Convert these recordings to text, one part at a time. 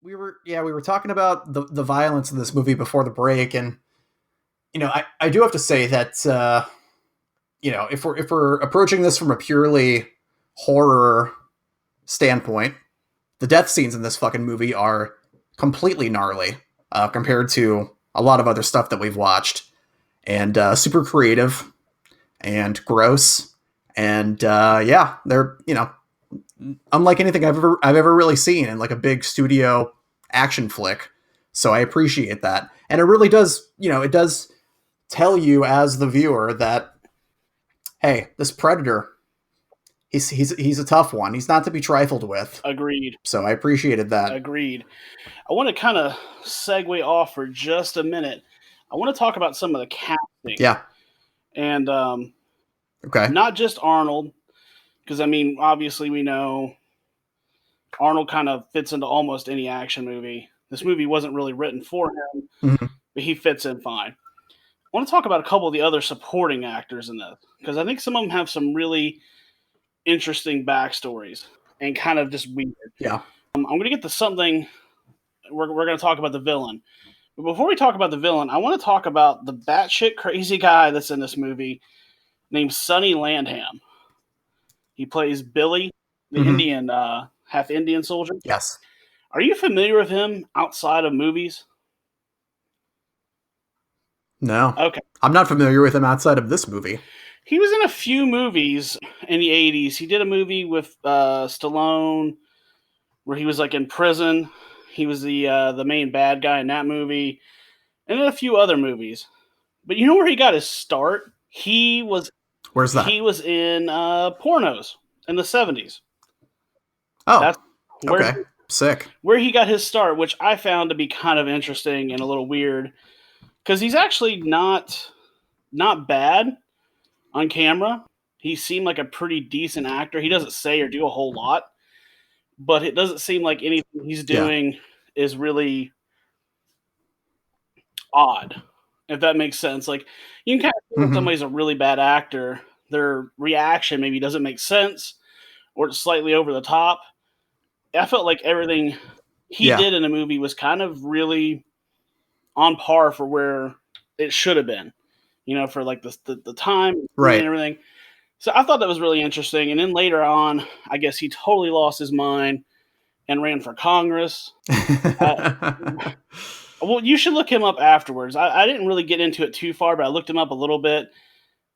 we were talking about the violence in this movie before the break, and I do have to say that if we're approaching this from a purely horror standpoint, the death scenes in this fucking movie are completely gnarly compared to a lot of other stuff that we've watched, and super creative and gross, and yeah, they're unlike anything I've ever really seen in like a big studio action flick. So I appreciate that, and it really does it does tell you as the viewer that, hey, this predator, he's a tough one. He's not to be trifled with. Agreed. So I appreciated that. Agreed. I want to kind of segue off for just a minute. I want to talk about some of the casting. Yeah. And Okay. not just Arnold, because I mean, obviously we know Arnold kind of fits into almost any action movie. This movie wasn't really written for him, Mm-hmm. but he fits in fine. I want to talk about a couple of the other supporting actors in this, because I think some of them have some really interesting backstories and kind of just weird. Yeah. I'm going to get to something. We're going to talk about the villain. But before we talk about the villain, I want to talk about the batshit crazy guy that's in this movie named Sonny Landham. He plays Billy, the Indian, half Indian soldier. Yes. Are you familiar with him outside of movies? No. Okay. I'm not familiar with him outside of this movie. He was in a few movies in the 80s. He did a movie with Stallone where he was like in prison. He was the main bad guy in that movie, and in a few other movies. But you know where he got his start? Where's that? He was in pornos in the 70s. Oh, That's okay. Sick. Where he got his start, which I found to be kind of interesting and a little weird, because he's actually not bad on camera. He seemed like a pretty decent actor. He doesn't say or do a whole lot, but it doesn't seem like anything he's doing is really odd, if that makes sense. Like, you can kind of see when somebody's a really bad actor, their reaction maybe doesn't make sense or it's slightly over the top. I felt like everything he did in the movie was kind of really on par for where it should have been, for like the time and everything. So I thought that was really interesting. And then later on, I guess he totally lost his mind and ran for Congress. Well, you should look him up afterwards. I didn't really get into it too far, but I looked him up a little bit.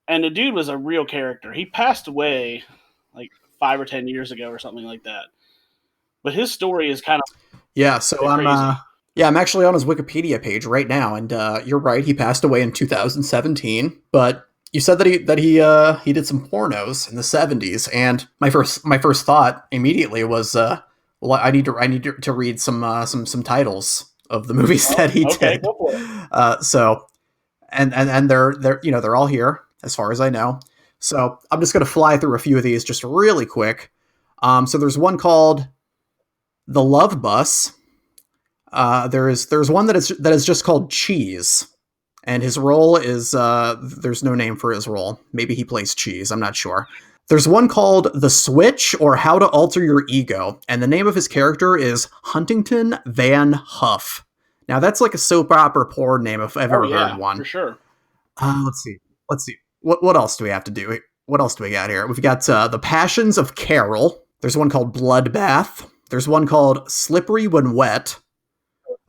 And the dude was a real character. He passed away like 5 or 10 years ago or something like that. But his story is kind of so I'm actually on his Wikipedia page right now, and you're right, he passed away in 2017. But you said that he did some pornos in the 70s, and my first thought immediately was, well, I need to read some titles of the movies that he did. Go for it. So and they're all here as far as I know. So I'm just gonna fly through a few of these just really quick. So there's one called The Love Bus. There's one that is just called Cheese, and his role is there's no name for his role. Maybe he plays cheese. I'm not sure. There's one called The Switch, or How to Alter Your Ego, and the name of his character is Huntington Van Huff. Now that's like a soap opera porn name if I've ever heard one. For sure. Let's see. What else do we have to do? What else do we got here? We've got The Passions of Carol. There's one called Bloodbath. There's one called Slippery When Wet.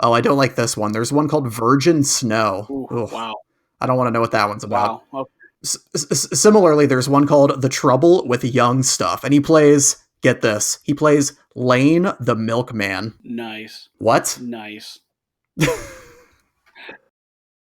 Oh, I don't like this one. There's one called Virgin Snow. Ooh, wow. I don't want to know what that one's about. Wow. Okay. Similarly, there's one called The Trouble with Young Stuff, and he plays, get this, he plays Lane the Milkman. Nice. What? Nice.